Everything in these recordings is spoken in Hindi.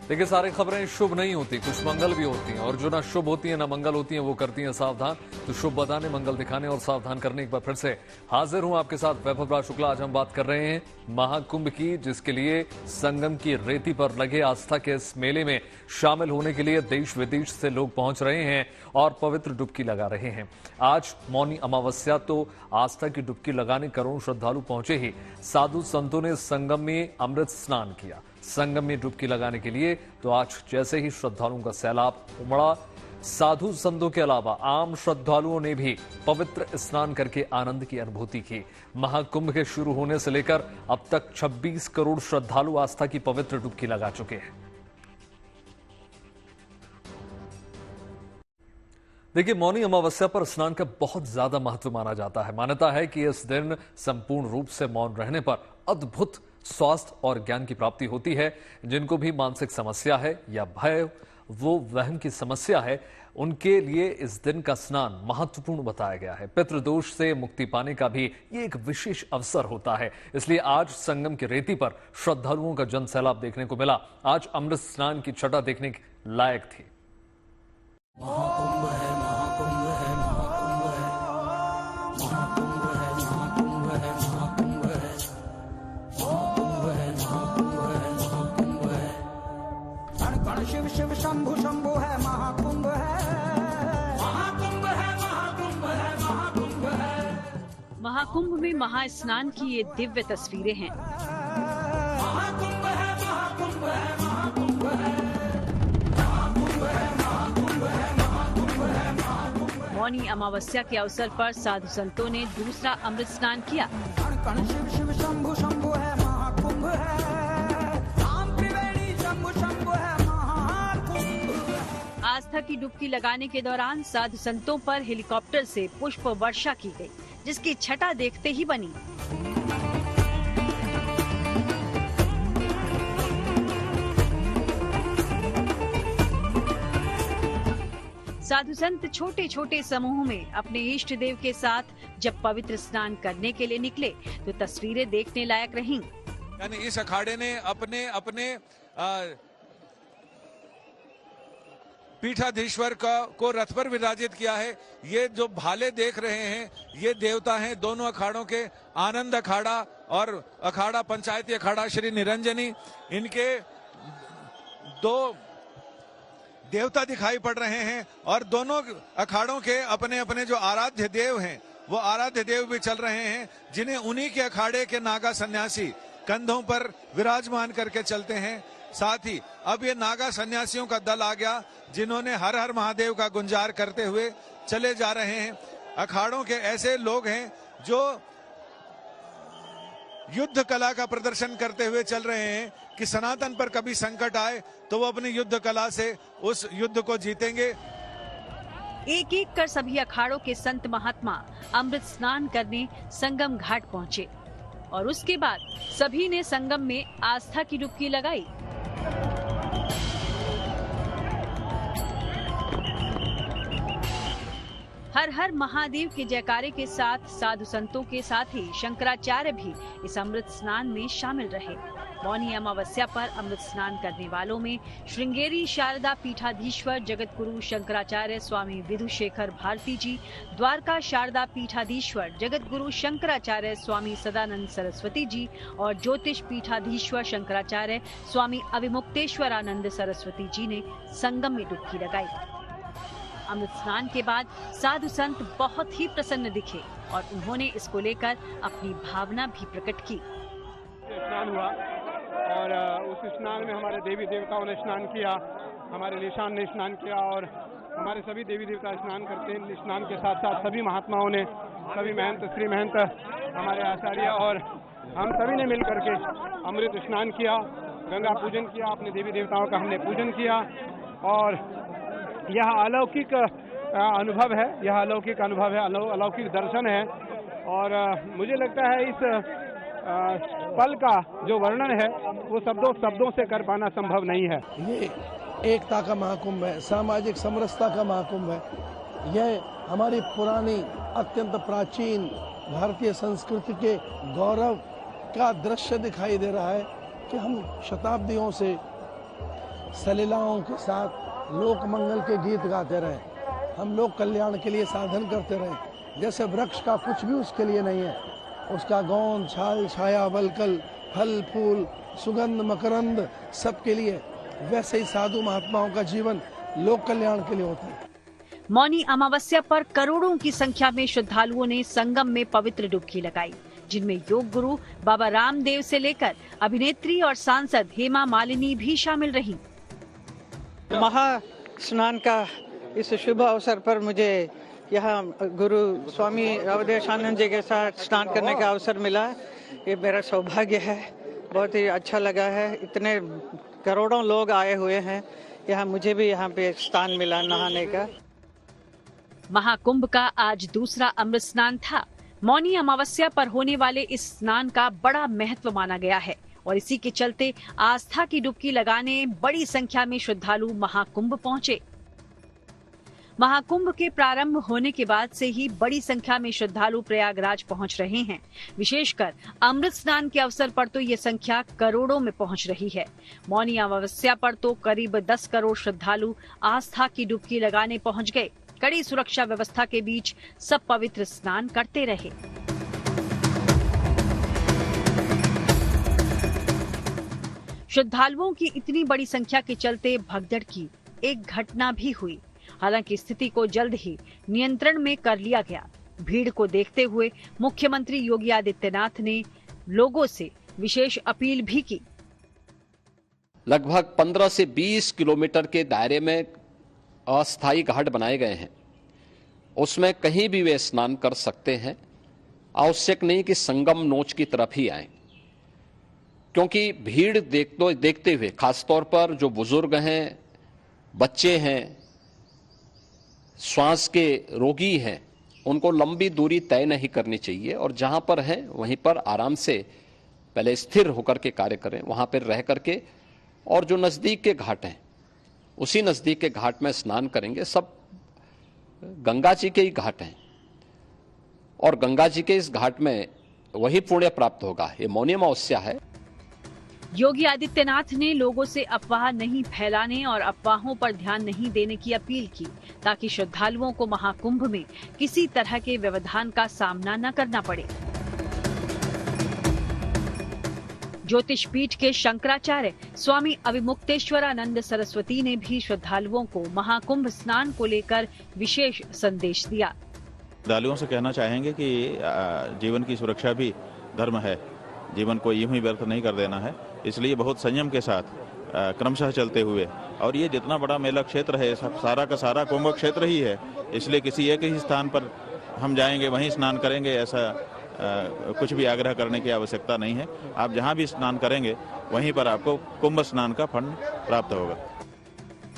देखिए, सारी खबरें शुभ नहीं होती, कुछ मंगल भी होती हैं, और जो ना शुभ होती हैं ना मंगल होती हैं वो करती हैं सावधान। तो शुभ बताने, मंगल दिखाने और सावधान करने एक बार फिर से हाजिर हूं आपके साथ वैभव राज शुक्ला। आज हम बात कर रहे हैं महाकुंभ की, जिसके लिए संगम की रेती पर लगे आस्था के इस मेले में शामिल होने के लिए देश विदेश से लोग पहुंच रहे हैं और पवित्र डुबकी लगा रहे हैं। आज मौनी अमावस्या, तो आस्था की डुबकी लगाने करोड़ों श्रद्धालु पहुंचे ही साधु संतों ने संगम में अमृत स्नान किया। संगम में डुबकी लगाने के लिए तो आज जैसे ही श्रद्धालुओं का सैलाब उमड़ा, साधु संतों के अलावा आम श्रद्धालुओं ने भी पवित्र स्नान करके आनंद की अनुभूति की। महाकुंभ के शुरू होने से लेकर अब तक 26 करोड़ श्रद्धालु आस्था की पवित्र डुबकी लगा चुके हैं। देखिए, मौनी अमावस्या पर स्नान का बहुत ज्यादा महत्व माना जाता है। मान्यता है कि इस दिन संपूर्ण रूप से मौन रहने पर अद्भुत स्वास्थ्य और ज्ञान की प्राप्ति होती है। जिनको भी मानसिक समस्या है या भय वो वहम की समस्या है, उनके लिए इस दिन का स्नान महत्वपूर्ण बताया गया है। पितृदोष से मुक्ति पाने का भी ये एक विशेष अवसर होता है। इसलिए आज संगम की रेती पर श्रद्धालुओं का जन सैलाब देखने को मिला। आज अमृत स्नान की छटा देखने लायक थी। महाकुंभ है, महाकुंभ है, महाकुंभ है, महाकुंभ है, महाकुंभ है, महाकुंभ है, महाकुंभ है, महाकुंभ है, महाकुंभ है। कण कण शिव शिव शंभु शंभु है, महाकुंभ है, महाकुंभ है, महाकुंभ है, महाकुंभ है। महाकुंभ में महास्नान की ये दिव्य तस्वीरें हैं। महाकुंभ है, महाकुंभ है, महाकुंभ है। मौनी अमावस्या के अवसर पर साधु संतों ने दूसरा अमृत स्नान किया। कण कण शिव शिव शंभु शंभु है, महाकुंभ है, राम त्रिवेणी शंभु शंभु है, महाकुंभ। आस्था की डुबकी लगाने के दौरान साधु संतों पर हेलीकॉप्टर से पुष्प वर्षा की गई, जिसकी छटा देखते ही बनी। साधु संत छोटे छोटे समूह में अपने इष्ट देव के साथ जब पवित्र स्नान करने के लिए निकले तो तस्वीरें देखने लायक रहीं। यानी इस अखाड़े ने अपने अपने पीठाधीश्वर को रथ पर विराजित किया है। ये जो भाले देख रहे हैं ये देवता हैं दोनों अखाड़ों के, आनंद अखाड़ा और अखाड़ा पंचायती अखाड़ा श्री निरंजनी। इनके दो देवता दिखाई पड़ रहे हैं और दोनों अखाड़ों के अपने अपने जो आराध्य देव हैं वो आराध्य देव भी चल रहे हैं, जिन्हें उन्हीं के अखाड़े के नागा सन्यासी कंधों पर विराजमान करके चलते हैं। साथ ही अब ये नागा सन्यासियों का दल आ गया, जिन्होंने हर हर महादेव का गुंजार करते हुए चले जा रहे हैं। अखाड़ों के ऐसे लोग हैं जो युद्ध कला का प्रदर्शन करते हुए चल रहे हैं कि सनातन पर कभी संकट आए तो वो अपनी युद्ध कला से उस युद्ध को जीतेंगे। एक एक कर सभी अखाड़ों के संत महात्मा अमृत स्नान करने संगम घाट पहुंचे और उसके बाद सभी ने संगम में आस्था की डुबकी लगाई। हर हर महादेव के जयकारे के साथ साधु संतों के साथ ही शंकराचार्य भी इस अमृत स्नान में शामिल रहे। मौनी अमावस्या पर अमृत स्नान करने वालों में श्रृंगेरी शारदा पीठाधीश्वर जगत गुरु शंकराचार्य स्वामी विधुशेखर भारती जी, द्वारका शारदा पीठाधीश्वर जगत गुरु शंकराचार्य स्वामी सदानंद सरस्वती जी और ज्योतिष पीठाधीश्वर शंकराचार्य स्वामी अविमुक्तेश्वरानंद सरस्वती जी ने संगम में डुबकी लगाई। अमृत स्नान के बाद साधु संत बहुत ही प्रसन्न दिखे और उन्होंने इसको लेकर अपनी भावना भी प्रकट की। स्नान हुआ और उस स्नान में हमारे देवी देवताओं ने स्नान किया, हमारे निशान ने स्नान किया और हमारे सभी देवी देवता स्नान करते हैं। स्नान के साथ साथ सभी महात्माओं ने, सभी महंत, श्री महंत, हमारे आचार्य और हम सभी ने मिलकर के अमृत स्नान किया, गंगा पूजन किया, अपने देवी देवताओं का हमने पूजन किया और यह अलौकिक अनुभव है, यह अलौकिक अनुभव है, अलौकिक दर्शन है और मुझे लगता है इस पल का जो वर्णन है वो शब्दों से कर पाना संभव नहीं है। ये एकता का महाकुंभ है, सामाजिक समरसता का महाकुंभ है। यह हमारी पुरानी अत्यंत प्राचीन भारतीय संस्कृति के गौरव का दृश्य दिखाई दे रहा है कि हम शताब्दियों से सलीलाओं के साथ लोक मंगल के गीत गाते रहे। हम लोग कल्याण के लिए साधन करते रहे। जैसे वृक्ष का कुछ भी उसके लिए नहीं है, उसका गोंद, छाल, छाया, वलकल, फल, फूल, सुगंध, मकरंद सबके लिए, वैसे ही साधु महात्माओं का जीवन लोक कल्याण के लिए होता है। मौनी अमावस्या पर करोड़ों की संख्या में श्रद्धालुओं ने संगम में पवित्र डुबकी लगाई, जिनमें योग गुरु बाबा रामदेव से लेकर अभिनेत्री और सांसद हेमा मालिनी भी शामिल रहीं। महा स्नान का इस शुभ अवसर पर मुझे यहाँ गुरु स्वामी अवधेशानंद जी के साथ स्नान करने का अवसर मिला। ये मेरा सौभाग्य है, बहुत ही अच्छा लगा है। इतने करोड़ों लोग आए हुए हैं यहाँ, मुझे भी यहाँ पे स्थान मिला नहाने का। महाकुंभ का आज दूसरा अमृत स्नान था। मौनी अमावस्या पर होने वाले इस स्नान का बड़ा महत्व माना गया है और इसी के चलते आस्था की डुबकी लगाने बड़ी संख्या में श्रद्धालु महाकुंभ पहुंचे। महाकुंभ के प्रारंभ होने के बाद से ही बड़ी संख्या में श्रद्धालु प्रयागराज पहुंच रहे हैं। विशेषकर अमृत स्नान के अवसर पर तो ये संख्या करोड़ों में पहुंच रही है। मौनी अमावस्या पर तो करीब 10 करोड़ श्रद्धालु आस्था की डुबकी लगाने पहुंच गए। कड़ी सुरक्षा व्यवस्था के बीच सब पवित्र स्नान करते रहे। श्रद्धालुओं की इतनी बड़ी संख्या के चलते भगदड़ की एक घटना भी हुई। हालांकि स्थिति को जल्द ही नियंत्रण में कर लिया गया। भीड़ को देखते हुए मुख्यमंत्री योगी आदित्यनाथ ने लोगों से विशेष अपील भी की। लगभग 15 से 20 किलोमीटर के दायरे में अस्थायी घाट बनाए गए हैं, उसमें कहीं भी वे स्नान कर सकते हैं। आवश्यक नहीं कि संगम नोच की तरफ ही आए, क्योंकि भीड़ देखते हुए खासतौर पर जो बुजुर्ग हैं, बच्चे हैं, श्वास के रोगी हैं, उनको लंबी दूरी तय नहीं करनी चाहिए और जहां पर हैं वहीं पर आराम से पहले स्थिर होकर के कार्य करें, वहां पर रह करके, और जो नजदीक के घाट हैं उसी नजदीक के घाट में स्नान करेंगे। सब गंगा जी के ही घाट हैं और गंगा जी के इस घाट में वही पुण्य प्राप्त होगा। ये मौनी अमावस्या है। योगी आदित्यनाथ ने लोगों से अफवाह नहीं फैलाने और अफवाहों पर ध्यान नहीं देने की अपील की, ताकि श्रद्धालुओं को महाकुंभ में किसी तरह के व्यवधान का सामना न करना पड़े। ज्योतिष पीठ के शंकराचार्य स्वामी अविमुक्तेश्वरानंद सरस्वती ने भी श्रद्धालुओं को महाकुंभ स्नान को लेकर विशेष संदेश दिया। श्रद्धालुओं से कहना चाहेंगे कि जीवन की सुरक्षा भी धर्म है, जीवन को यूं ही व्यर्थ नहीं कर देना है, इसलिए बहुत संयम के साथ क्रमशः चलते हुए, और ये जितना बड़ा मेला क्षेत्र है सब सारा का सारा कुंभ क्षेत्र ही है, इसलिए किसी एक ही स्थान पर हम जाएंगे वहीं स्नान करेंगे ऐसा कुछ भी आग्रह करने की आवश्यकता नहीं है। आप जहां भी स्नान करेंगे वहीं पर आपको कुंभ स्नान का फल प्राप्त होगा।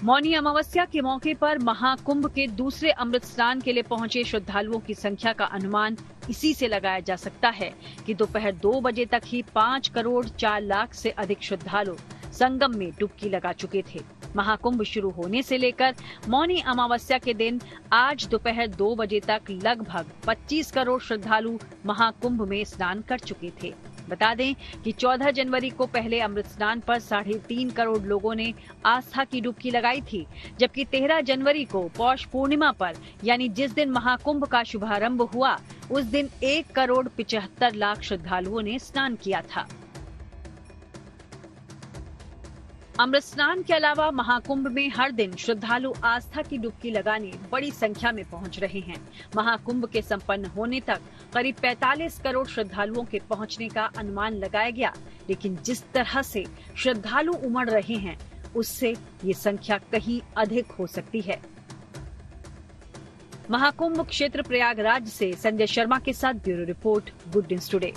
मौनी अमावस्या के मौके पर महाकुंभ के दूसरे अमृत स्नान के लिए पहुंचे श्रद्धालुओं की संख्या का अनुमान इसी से लगाया जा सकता है कि दोपहर 2 बजे तक ही 5 करोड़ 4 लाख से अधिक श्रद्धालु संगम में डुबकी लगा चुके थे। महाकुंभ शुरू होने से लेकर मौनी अमावस्या के दिन आज दोपहर 2 बजे तक लगभग 25 करोड़ श्रद्धालु महाकुंभ में स्नान कर चुके थे। बता दें कि 14 जनवरी को पहले अमृत स्नान पर 3.5 करोड़ लोगों ने आस्था की डुबकी लगाई थी, जबकि 13 जनवरी को पौष पूर्णिमा पर यानी जिस दिन महाकुंभ का शुभारंभ हुआ उस दिन 1 करोड़ 75 लाख श्रद्धालुओं ने स्नान किया था। अमृत स्नान के अलावा महाकुंभ में हर दिन श्रद्धालु आस्था की डुबकी लगाने बड़ी संख्या में पहुंच रहे हैं। महाकुंभ के संपन्न होने तक करीब 45 करोड़ श्रद्धालुओं के पहुंचने का अनुमान लगाया गया, लेकिन जिस तरह से श्रद्धालु उमड़ रहे हैं उससे ये संख्या कहीं अधिक हो सकती है। महाकुंभ क्षेत्र प्रयागराज से संजय शर्मा के साथ bureau report, good news today.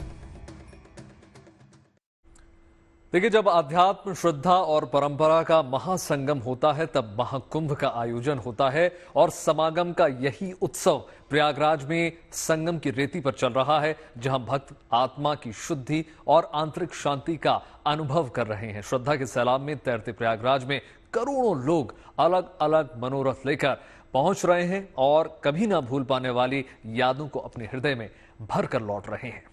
देखिए, जब अध्यात्म, श्रद्धा और परंपरा का महासंगम होता है तब महाकुंभ का आयोजन होता है और समागम का यही उत्सव प्रयागराज में संगम की रेती पर चल रहा है, जहां भक्त आत्मा की शुद्धि और आंतरिक शांति का अनुभव कर रहे हैं। श्रद्धा के सैलाब में तैरते प्रयागराज में करोड़ों लोग अलग अलग मनोरथ लेकर पहुंच रहे हैं और कभी ना भूल पाने वाली यादों को अपने हृदय में भर कर लौट रहे हैं।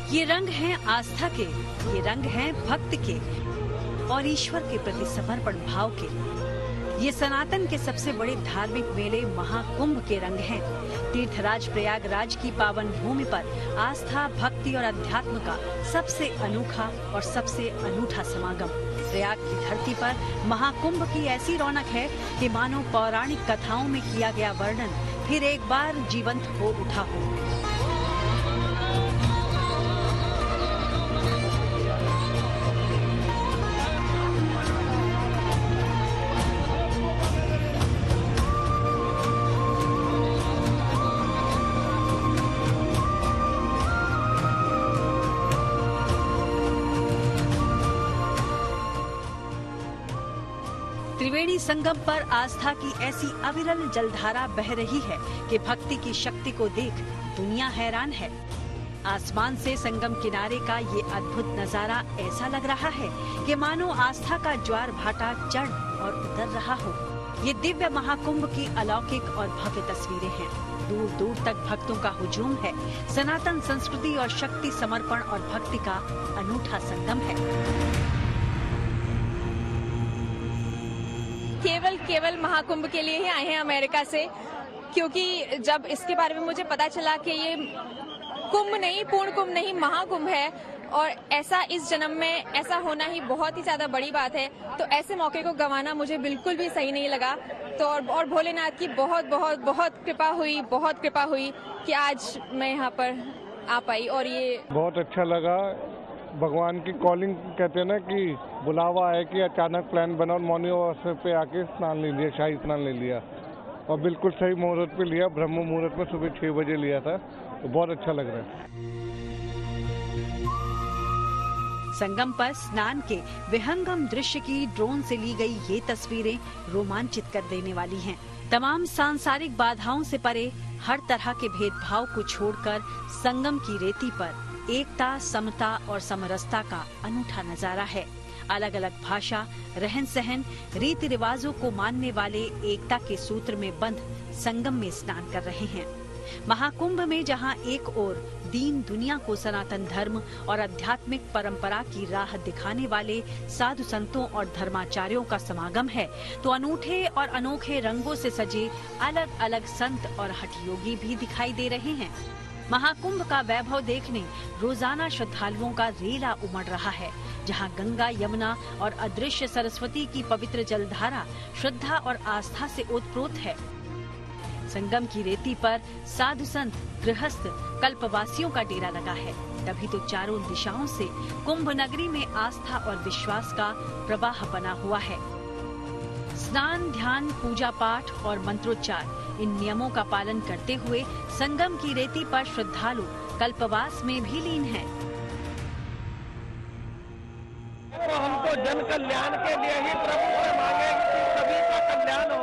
ये रंग हैं आस्था के, ये रंग हैं भक्त के और ईश्वर के प्रति समर्पण भाव के। ये सनातन के सबसे बड़े धार्मिक मेले महाकुंभ के रंग हैं। तीर्थराज प्रयागराज की पावन भूमि पर आस्था, भक्ति और अध्यात्म का सबसे अनोखा और सबसे अनूठा समागम। प्रयाग की धरती पर महाकुंभ की ऐसी रौनक है कि मानो पौराणिक कथाओं में किया गया वर्णन फिर एक बार जीवंत हो उठा हो। त्रिवेणी संगम पर आस्था की ऐसी अविरल जलधारा बह रही है कि भक्ति की शक्ति को देख दुनिया हैरान है। आसमान से संगम किनारे का ये अद्भुत नजारा ऐसा लग रहा है कि मानो आस्था का ज्वार भाटा चढ़ और उतर रहा हो। ये दिव्य महाकुंभ की अलौकिक और भव्य तस्वीरें हैं। दूर दूर तक भक्तों का हुजूम है। सनातन संस्कृति और शक्ति समर्पण और भक्ति का अनूठा संगम है। केवल महाकुंभ के लिए ही आए हैं अमेरिका से, क्योंकि जब इसके बारे में मुझे पता चला कि ये कुंभ नहीं, पूर्ण कुंभ नहीं, महाकुंभ है और ऐसा इस जन्म में ऐसा होना ही बहुत ही ज्यादा बड़ी बात है, तो ऐसे मौके को गंवाना मुझे बिल्कुल भी सही नहीं लगा। तो और भोलेनाथ की बहुत बहुत बहुत कृपा हुई कि आज मैं यहाँ पर आ पाई और ये बहुत अच्छा लगा। भगवान की कॉलिंग कहते हैं ना कि बुलावा है कि अचानक प्लान बना और मॉर्निंग अवसर पे आके स्नान ले लिया, शाही स्नान ले लिया और बिल्कुल सही मुहूर्त पे लिया। ब्रह्म मुहूर्त में सुबह 6 बजे लिया था, तो बहुत अच्छा लग रहा है। संगम पर स्नान के विहंगम दृश्य की ड्रोन से ली गई ये तस्वीरें रोमांचित कर देने वाली हैं। तमाम सांसारिक बाधाओं से परे हर तरह के भेदभाव को छोड़कर संगम की रेती पर एकता, समता और समरसता का अनूठा नजारा है। अलग अलग भाषा, रहन सहन, रीति रिवाजों को मानने वाले एकता के सूत्र में बंध संगम में स्नान कर रहे हैं। महाकुंभ में जहां एक ओर दीन दुनिया को सनातन धर्म और आध्यात्मिक परंपरा की राह दिखाने वाले साधु संतों और धर्माचार्यों का समागम है, तो अनूठे और अनोखे रंगों से सजे अलग अलग संत और हठयोगी भी दिखाई दे रहे हैं। महाकुंभ का वैभव देखने रोजाना श्रद्धालुओं का रेला उमड़ रहा है, जहां गंगा, यमुना और अदृश्य सरस्वती की पवित्र जलधारा श्रद्धा और आस्था से ओतप्रोत है। संगम की रेती पर साधु संत, गृहस्थ, कल्पवासियों का डेरा लगा है। तभी तो चारों दिशाओं से कुंभ नगरी में आस्था और विश्वास का प्रवाह बना हुआ है। स्नान, ध्यान, पूजा पाठ और मंत्रोच्चार, इन नियमों का पालन करते हुए संगम की रेती पर श्रद्धालु कल्पवास में भी लीन हैं। तो हमको जन कल्याण के लिए ही प्रभु से मांगे कि सभी का कल्याण हो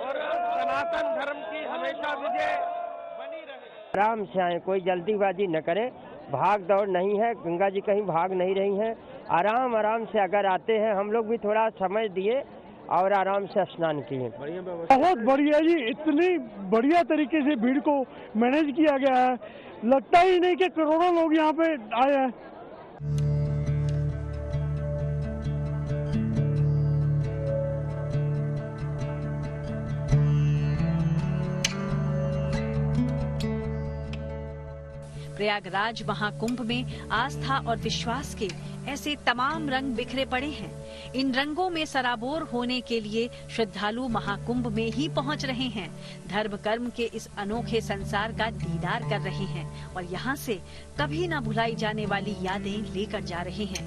और सनातन धर्म की हमेशा विजय बनी रहे। आराम से आए, कोई जल्दीबाजी न करे, भाग दौड़ नहीं है। गंगा जी कहीं भाग नहीं रही हैं। आराम से अगर आते हैं, हम लोग भी थोड़ा समय दिए और आराम से स्नान किए। बहुत बढ़िया जी, इतनी बढ़िया तरीके से भीड़ को मैनेज किया गया है, लगता ही नहीं कि करोड़ों लोग यहाँ पे आए हैं। प्रयागराज महाकुंभ में आस्था और विश्वास के ऐसे तमाम रंग बिखरे पड़े हैं। इन रंगों में सराबोर होने के लिए श्रद्धालु महाकुंभ में ही पहुंच रहे हैं। धर्म कर्म के इस अनोखे संसार का दीदार कर रहे हैं और यहाँ से कभी न भुलाई जाने वाली यादें लेकर जा रहे हैं।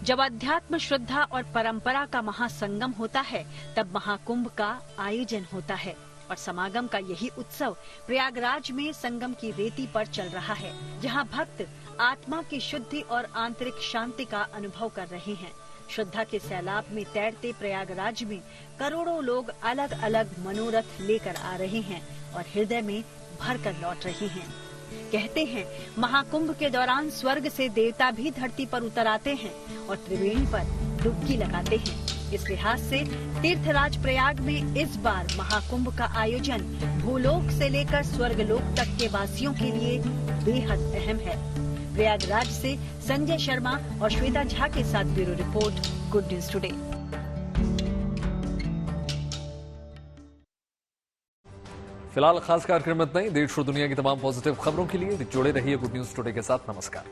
जब अध्यात्म, श्रद्धा और परंपरा का महासंगम होता है, तब महाकुंभ का आयोजन होता है और समागम का यही उत्सव प्रयागराज में संगम की रेती पर चल रहा है, जहां भक्त आत्मा की शुद्धि और आंतरिक शांति का अनुभव कर रहे हैं। श्रद्धा के सैलाब में तैरते प्रयागराज में करोड़ों लोग अलग अलग मनोरथ लेकर आ रहे हैं और हृदय में भरकर लौट रहे हैं। कहते हैं महाकुंभ के दौरान स्वर्ग से देवता भी धरती पर उतर आते हैं और त्रिवेणी पर डुबकी लगाते हैं। इस लिहाज से तीर्थराज प्रयाग में इस बार महाकुंभ का आयोजन भूलोक से लेकर स्वर्गलोक तक के वासियों के लिए बेहद अहम है। प्रयागराज से संजय शर्मा और श्वेता झा के साथ bureau report, good news today. फिलहाल खास कार्यक्रम में इतना ही। देश और दुनिया की तमाम पॉजिटिव खबरों के लिए जुड़े रहिए गुड न्यूज टुडे के साथ। नमस्कार।